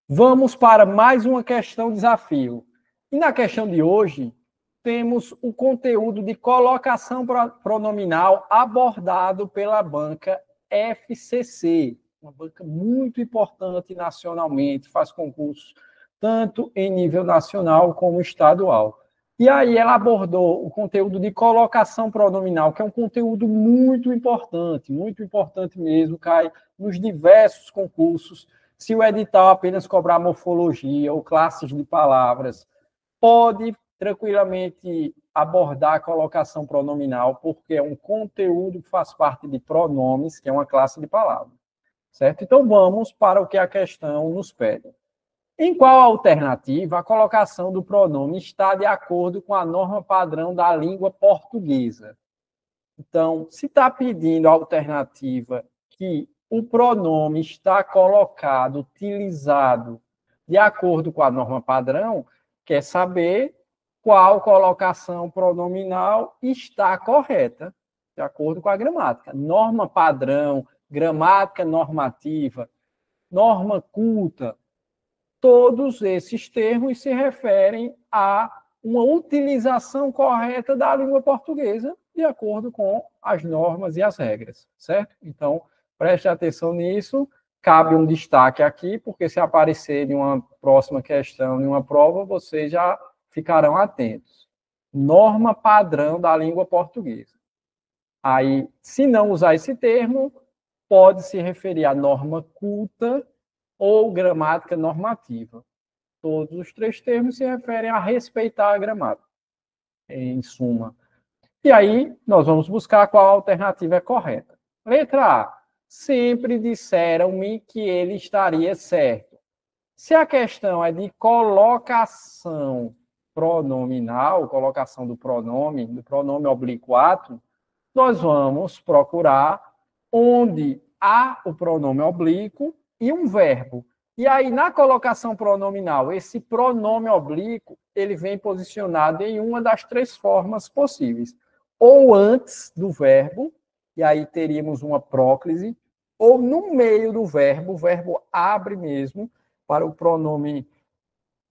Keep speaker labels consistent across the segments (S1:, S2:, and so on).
S1: Vamos para mais uma questão desafio. E na questão de hoje, temos o conteúdo de colocação pronominal abordado pela banca FCC, uma banca muito importante nacionalmente, faz concursos tanto em nível nacional como estadual. E aí ela abordou o conteúdo de colocação pronominal, que é um conteúdo muito importante mesmo, cai nos diversos concursos. Se o edital apenas cobrar morfologia ou classes de palavras, pode tranquilamente abordar a colocação pronominal, porque é um conteúdo que faz parte de pronomes, que é uma classe de palavras, certo? Então, vamos para o que a questão nos pede. Em qual alternativa a colocação do pronome está de acordo com a norma padrão da língua portuguesa? Então, se está pedindo a alternativa que o pronome está colocado, utilizado de acordo com a norma padrão, quer saber qual colocação pronominal está correta, de acordo com a gramática. Norma padrão, gramática normativa, norma culta, todos esses termos se referem a uma utilização correta da língua portuguesa de acordo com as normas e as regras, certo? Então, preste atenção nisso. Cabe um destaque aqui, porque se aparecer em uma próxima questão, em uma prova, vocês já ficarão atentos. Norma padrão da língua portuguesa. Aí, se não usar esse termo, pode se referir à norma culta ou gramática normativa. Todos os três termos se referem a respeitar a gramática, em suma. E aí, nós vamos buscar qual alternativa é correta. Letra A. Sempre disseram-me que ele estaria certo. Se a questão é de colocação pronominal, colocação do pronome oblíquo ato, nós vamos procurar onde há o pronome oblíquo e um verbo. E aí, na colocação pronominal, esse pronome oblíquo, ele vem posicionado em uma das três formas possíveis. Ou antes do verbo, e aí teríamos uma próclise, ou no meio do verbo, o verbo abre mesmo para o pronome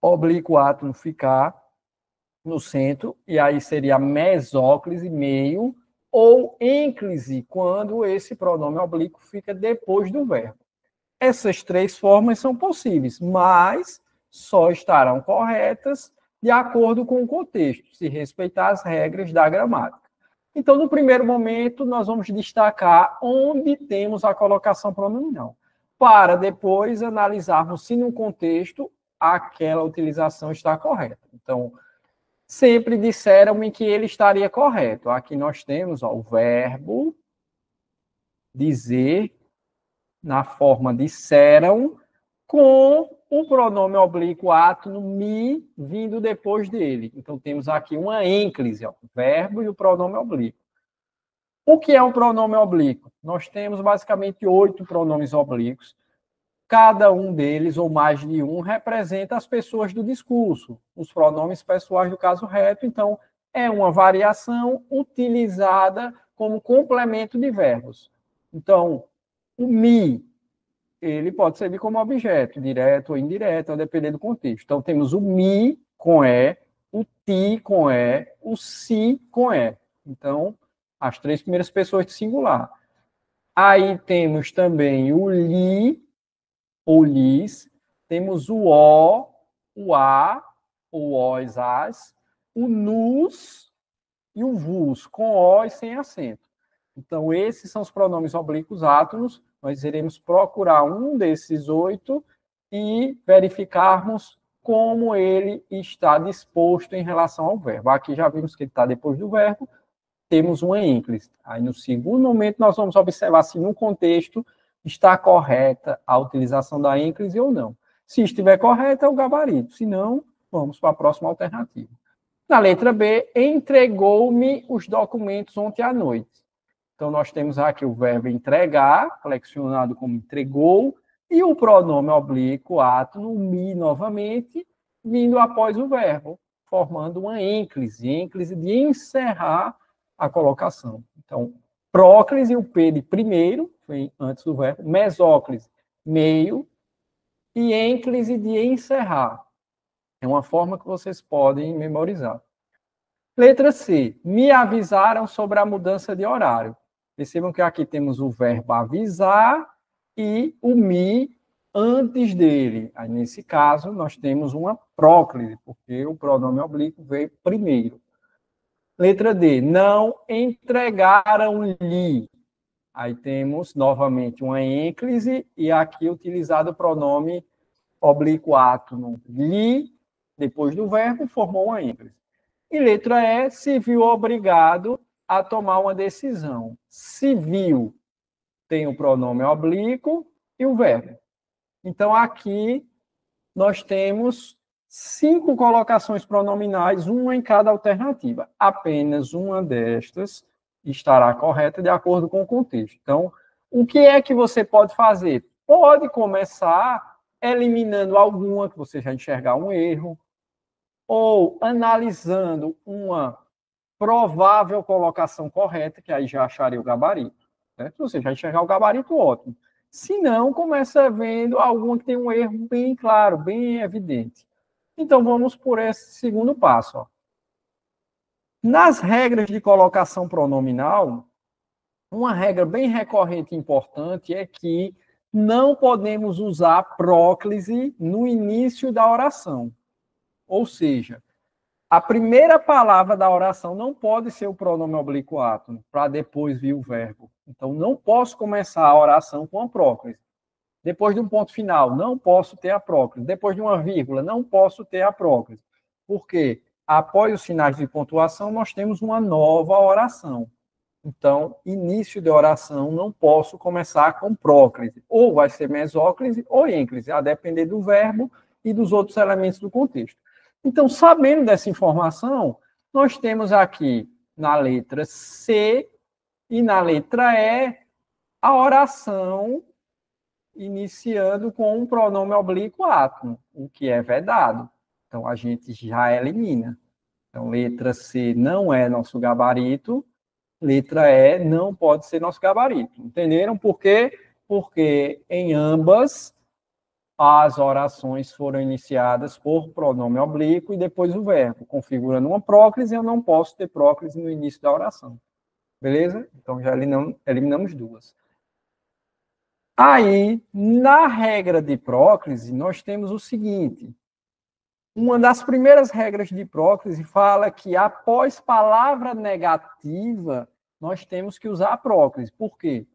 S1: oblíquo átomo ficar no centro, e aí seria mesóclise, meio, ou ênclise, quando esse pronome oblíquo fica depois do verbo. Essas três formas são possíveis, mas só estarão corretas de acordo com o contexto, se respeitar as regras da gramática. Então, no primeiro momento, nós vamos destacar onde temos a colocação pronominal, para depois analisarmos se no contexto aquela utilização está correta. Então, sempre disseram-me que ele estaria correto. Aqui nós temos o verbo dizer na forma disseram, com o pronome oblíquo átono me vindo depois dele. Então, temos aqui uma ênclise, o verbo e o pronome oblíquo. O que é um pronome oblíquo? Nós temos basicamente 8 pronomes oblíquos. Cada um deles, ou mais de um, representa as pessoas do discurso, os pronomes pessoais do caso reto. Então, é uma variação utilizada como complemento de verbos. Então, o me, ele pode servir como objeto, direto ou indireto, a depender do contexto. Então, temos o me com e, o ti com e, o si com e. Então, as três primeiras pessoas de singular. Aí temos também o li, ou lis, temos o a, ou os, as, o nus e o vos, com o e sem acento. Então, esses são os pronomes oblíquos átonos. Nós iremos procurar um desses 8 e verificarmos como ele está disposto em relação ao verbo. Aqui já vimos que ele está depois do verbo, temos uma ênclise. Aí, no segundo momento, nós vamos observar se no contexto está correta a utilização da ênclise ou não. Se estiver correta, é o gabarito. Se não, vamos para a próxima alternativa. Na letra B, entregou-me os documentos ontem à noite. Então, nós temos aqui o verbo entregar, flexionado como entregou, e o pronome oblíquo, átono, me novamente, vindo após o verbo, formando uma ênclise de encerrar a colocação. Então, próclise, o P de primeiro, vem antes do verbo, mesóclise, meio, e ênclise de encerrar. É uma forma que vocês podem memorizar. Letra C. Me avisaram sobre a mudança de horário. Percebam que aqui temos o verbo avisar e o me antes dele. Aí, nesse caso, nós temos uma próclise, porque o pronome oblíquo veio primeiro. Letra D. Não entregaram-lhe. Aí temos, novamente, uma ênclise e aqui utilizado o pronome oblíquo átono. Lhe, depois do verbo, formou uma ênclise. E letra E, se viu obrigado a tomar uma decisão. Se viu tem o pronome oblíquo e o verbo. Então, aqui nós temos 5 colocações pronominais, uma em cada alternativa. Apenas uma destas estará correta de acordo com o contexto. Então, o que é que você pode fazer? Pode começar eliminando alguma que você já enxergar um erro, ou analisando uma provável colocação correta, que aí já acharia o gabarito. Né? Se você já enxergar o gabarito, ótimo. Se não, começa vendo alguma que tem um erro bem claro, bem evidente. Então, vamos por esse segundo passo. Ó. Nas regras de colocação pronominal, uma regra bem recorrente e importante é que não podemos usar próclise no início da oração. Ou seja, a primeira palavra da oração não pode ser o pronome oblíquo átono, para depois vir o verbo. Então, não posso começar a oração com a próclise. Depois de um ponto final, não posso ter a próclise. Depois de uma vírgula, não posso ter a próclise. Por quê? Após os sinais de pontuação, nós temos uma nova oração. Então, início de oração, não posso começar com próclise. Ou vai ser mesóclise ou ênclise, a depender do verbo e dos outros elementos do contexto. Então, sabendo dessa informação, nós temos aqui na letra C e na letra E a oração iniciando com um pronome oblíquo átono, o que é vedado. Então, a gente já elimina. Então, letra C não é nosso gabarito, letra E não pode ser nosso gabarito. Entenderam por quê? Porque em ambas as orações foram iniciadas por pronome oblíquo e depois o verbo, configurando uma próclise, eu não posso ter próclise no início da oração. Beleza? Então, já eliminamos duas. Aí, na regra de próclise, nós temos o seguinte. Uma das primeiras regras de próclise fala que após palavra negativa, nós temos que usar a próclise. Por quê?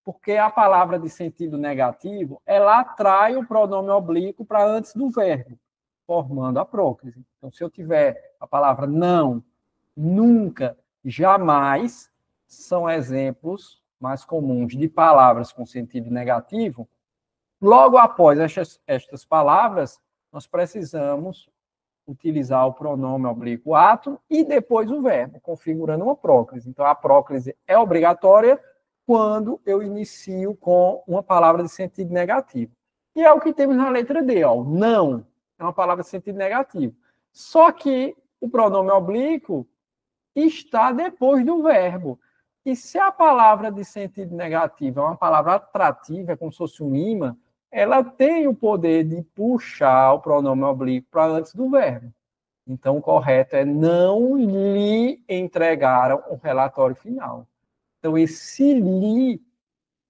S1: Porque a palavra de sentido negativo, ela atrai o pronome oblíquo para antes do verbo, formando a próclise. Então, se eu tiver a palavra não, nunca, jamais, são exemplos mais comuns de palavras com sentido negativo. Logo após estas palavras, nós precisamos utilizar o pronome oblíquo átono e depois o verbo, configurando uma próclise. Então, a próclise é obrigatória quando eu inicio com uma palavra de sentido negativo. E é o que temos na letra D, ó. Não é uma palavra de sentido negativo. Só que o pronome oblíquo está depois do verbo. E se a palavra de sentido negativo é uma palavra atrativa, é como se fosse um imã, ela tem o poder de puxar o pronome oblíquo para antes do verbo. Então, o correto é não lhe entregaram o relatório final. Então, esse lhe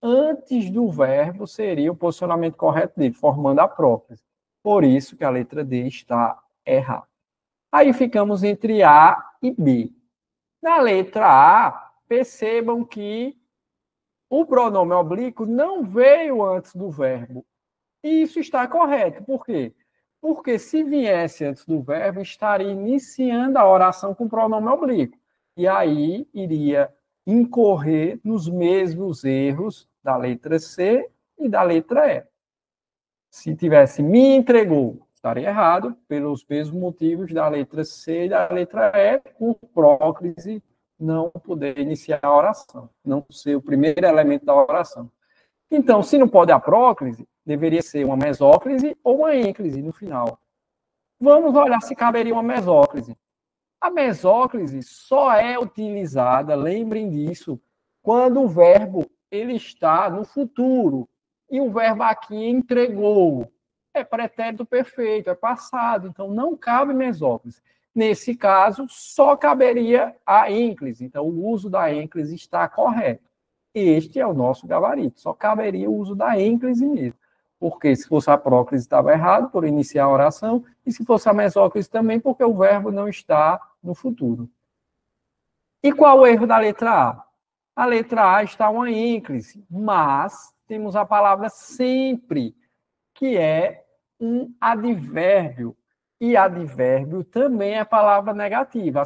S1: antes do verbo seria o posicionamento correto dele, formando a próclise. Por isso que a letra D está errada. Aí ficamos entre A e B. Na letra A, percebam que o pronome oblíquo não veio antes do verbo. E isso está correto. Por quê? Porque se viesse antes do verbo, estaria iniciando a oração com o pronome oblíquo. E aí iria incorrer nos mesmos erros da letra C e da letra E. Se tivesse me entregou, estaria errado, pelos mesmos motivos da letra C e da letra E, por próclise não poder iniciar a oração, não ser o primeiro elemento da oração. Então, se não pode a próclise, deveria ser uma mesóclise ou uma ênclise no final. Vamos olhar se caberia uma mesóclise. A mesóclise só é utilizada, lembrem disso, quando o verbo ele está no futuro. E o verbo aqui entregou. é pretérito perfeito, é passado, então não cabe mesóclise. Nesse caso, só caberia a ênclise, então o uso da ênclise está correto. Este é o nosso gabarito, só caberia o uso da ênclise mesmo. Porque se fosse a próclise estava errado, por iniciar a oração, e se fosse a mesóclise também, porque o verbo não está no futuro. E qual o erro da letra A? A letra A está uma ênclise, mas temos a palavra sempre, que é um advérbio. E advérbio também é palavra negativa,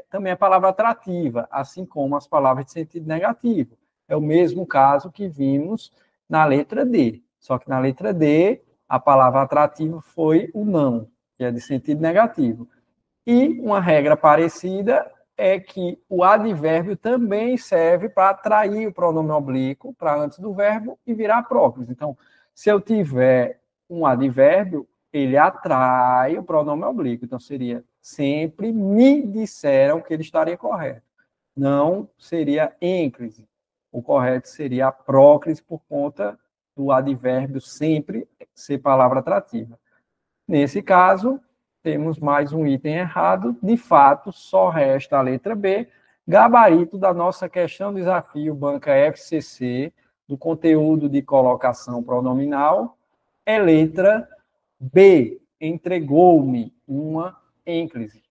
S1: também é palavra atrativa, assim como as palavras de sentido negativo. É o mesmo caso que vimos na letra D. Só que na letra D, a palavra atrativa foi o não, que é de sentido negativo. E uma regra parecida é que o advérbio também serve para atrair o pronome oblíquo para antes do verbo e virar próclise. Então, se eu tiver um advérbio, ele atrai o pronome oblíquo. Então, seria sempre me disseram que ele estaria correto. Não seria ênclise. O correto seria a próclise por conta do advérbio sempre ser palavra atrativa. Nesse caso, temos mais um item errado. De fato, só resta a letra B, gabarito da nossa questão desafio banca FCC, do conteúdo de colocação pronominal, é letra B. Entregou-me uma ênclise.